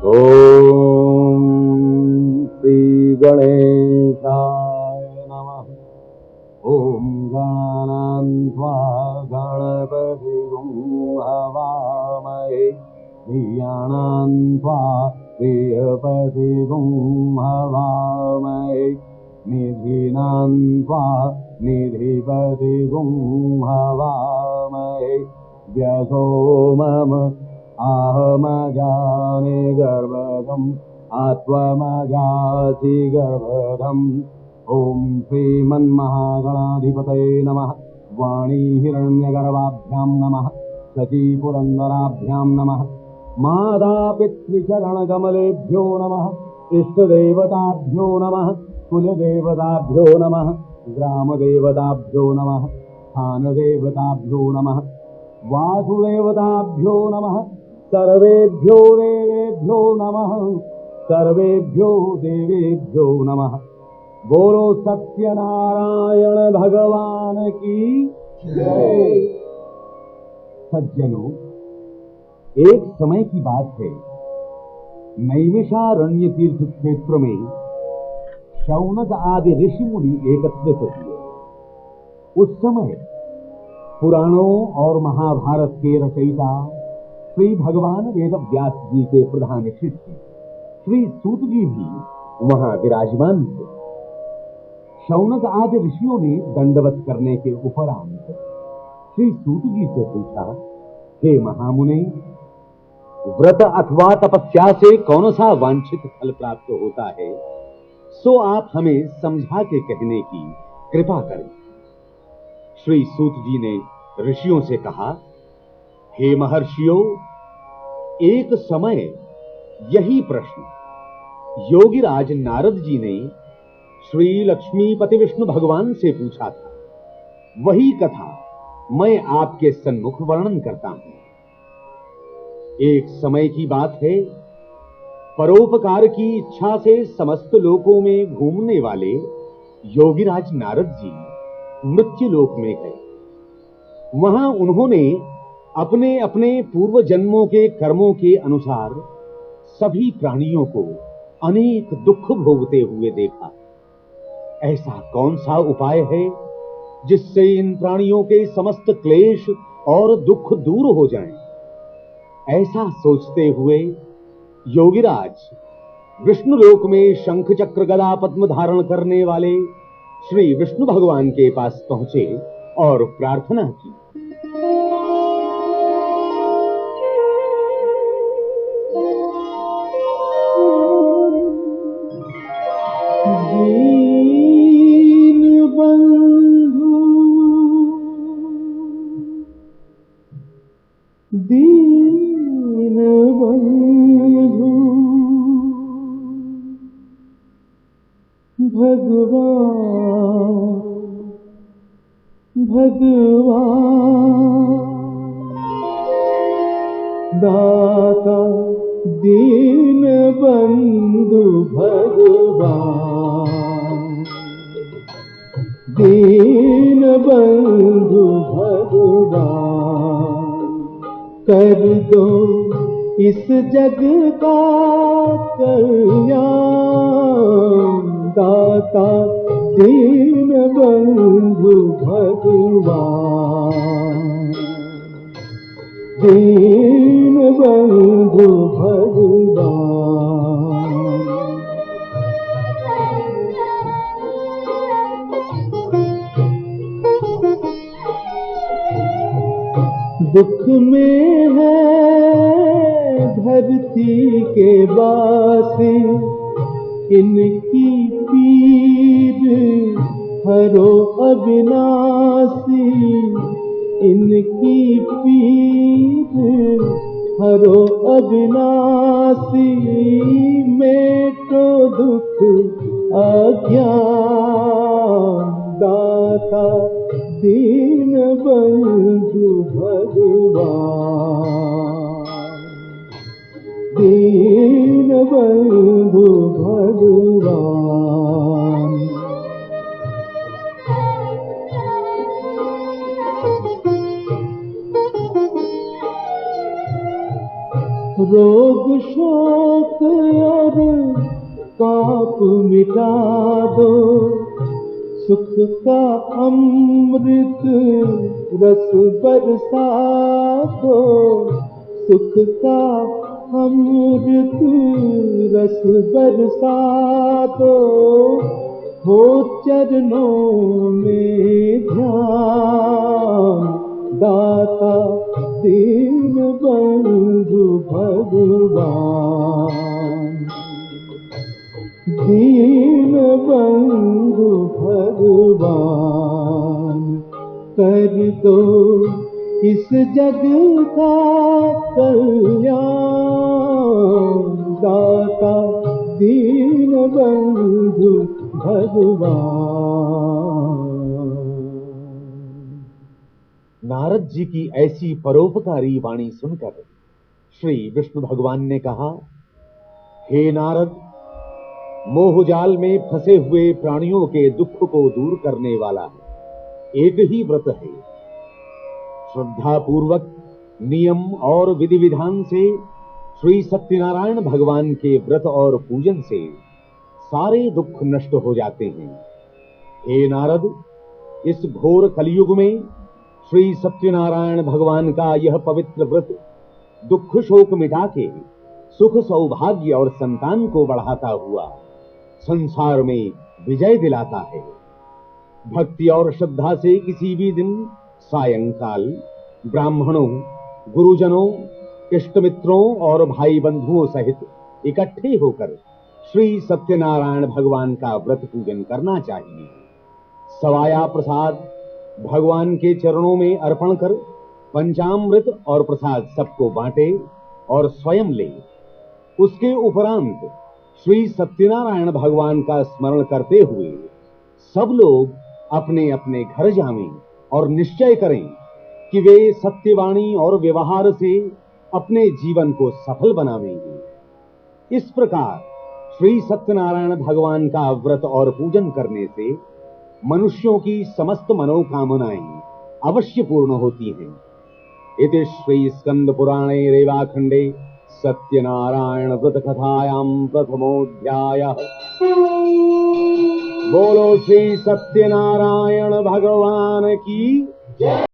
ओम श्री गणेशाय नमः। ओम गणानान्त्वा गणपतिगुं हवामहे धियानान्त्वा प्रियपतिगुं हवामहे निधिनान्त्वा निधिपतिगुं हवामहे व्यसो मम आहमजाने गर्भगम् आत्वमजासि गर्भगम्। ओम श्रीमन्महागणाधिपतये नमः। वाणी हिरण्यगर्भाभ्यां नमः। शचीपुरन्दराभ्यां नमः। माता पितृचरणकमलेभ्यो नमः। इष्टदेवताभ्यो नमः। कुलदेवताभ्यो नमः। ग्रामदेवताभ्यो नमः। स्थानदेवताभ्यो नमः। वासुदेवताभ्यो नमः। सर्वेभ्यो देवेभ्यो नमः। सर्वेभ्यो देवेभ्यो नमः। बोलो सत्यनारायण भगवान की जय। सज्जनों, एक समय की बात है, नैमिषारण्य तीर्थ क्षेत्र में शौनक आदि ऋषि मुनि एकत्रित हुए। उस समय पुराणों और महाभारत के रचयिता श्री भगवान वेद व्यास जी के प्रधान शिष्य श्री सूत जी भी वहां विराजमान थे। शौनक आदि ऋषियों ने दंडवत करने के उपरांत श्री सूत जी से पूछा, हे महामुने, व्रत अथवा तपस्या से कौन सा वांछित फल प्राप्त होता है, सो आप हमें समझा के कहने की कृपा करें। श्री सूत जी ने ऋषियों से कहा, हे महर्षियों, एक समय यही प्रश्न योगीराज नारद जी ने श्री लक्ष्मीपति विष्णु भगवान से पूछा था। वही कथा मैं आपके सन्मुख वर्णन करता हूं। एक समय की बात है, परोपकार की इच्छा से समस्त लोकों में घूमने वाले योगीराज नारद जी मृत्युलोक में गए। वहां उन्होंने अपने अपने पूर्व जन्मों के कर्मों के अनुसार सभी प्राणियों को अनेक दुख भोगते हुए देखा। ऐसा कौन सा उपाय है जिससे इन प्राणियों के समस्त क्लेश और दुख दूर हो जाएं? ऐसा सोचते हुए योगीराज विष्णुलोक में शंख चक्र गदा पद्म धारण करने वाले श्री विष्णु भगवान के पास पहुंचे और प्रार्थना की। दीन बंधु भगवान दाता दीन बंधु भगवान, दीन बंधु भगवान, कर दो इस जग का कल्याण। दाता दीन बंधु भगवान, दीन बंधु भगवान। दुख में है धरती के वासी, इनकी पीर हरो अविनाशी, इनकी पीर हरो अविनाशी। मेटो दुख अज्ञान, दाता दीन बंधु भगवान, दीन बंधु भगवान। रोग शोक और पाप मिटा दो, सुख का अमृत रस बरसा दो, सुख का अमृत रस बरसा दो, हो चरणों में ध्यान दाता दीन बंधु भगवान, दीन बंधु भगवान, कर दो इस जग का कल्याण, दाता दीन बंधु भगवान। नारद जी की ऐसी परोपकारी वाणी सुनकर श्री विष्णु भगवान ने कहा, हे नारद, मोहजाल में फंसे हुए प्राणियों के दुख को दूर करने वाला एक ही व्रत है। श्रद्धा पूर्वक नियम और विधि विधान से श्री सत्यनारायण भगवान के व्रत और पूजन से सारे दुख नष्ट हो जाते हैं। हे नारद, इस घोर कलयुग में श्री सत्यनारायण भगवान का यह पवित्र व्रत दुख शोक मिटा के सुख सौभाग्य और संतान को बढ़ाता हुआ संसार में विजय दिलाता है। भक्ति और श्रद्धा से किसी भी दिन सायंकाल ब्राह्मणों, गुरुजनों, इष्ट मित्रों और भाई बंधुओं सहित इकट्ठे होकर श्री सत्यनारायण भगवान का व्रत पूजन करना चाहिए। सवाया प्रसाद भगवान के चरणों में अर्पण कर पंचामृत और प्रसाद सबको बांटे और स्वयं ले। उसके उपरांत श्री सत्यनारायण भगवान का स्मरण करते हुए सब लोग अपने अपने घर जावें और निश्चय करें कि वे सत्यवाणी और व्यवहार से अपने जीवन को सफल बनावेंगे। इस प्रकार श्री सत्यनारायण भगवान का व्रत और पूजन करने से मनुष्यों की समस्त मनोकामनाएं अवश्य पूर्ण होती हैं। इति श्री स्कंद पुराणे रेवाखंडे सत्यनारायण व्रत कथायां प्रथमोऽध्यायः। बोलो श्री सत्यनारायण भगवान की जय।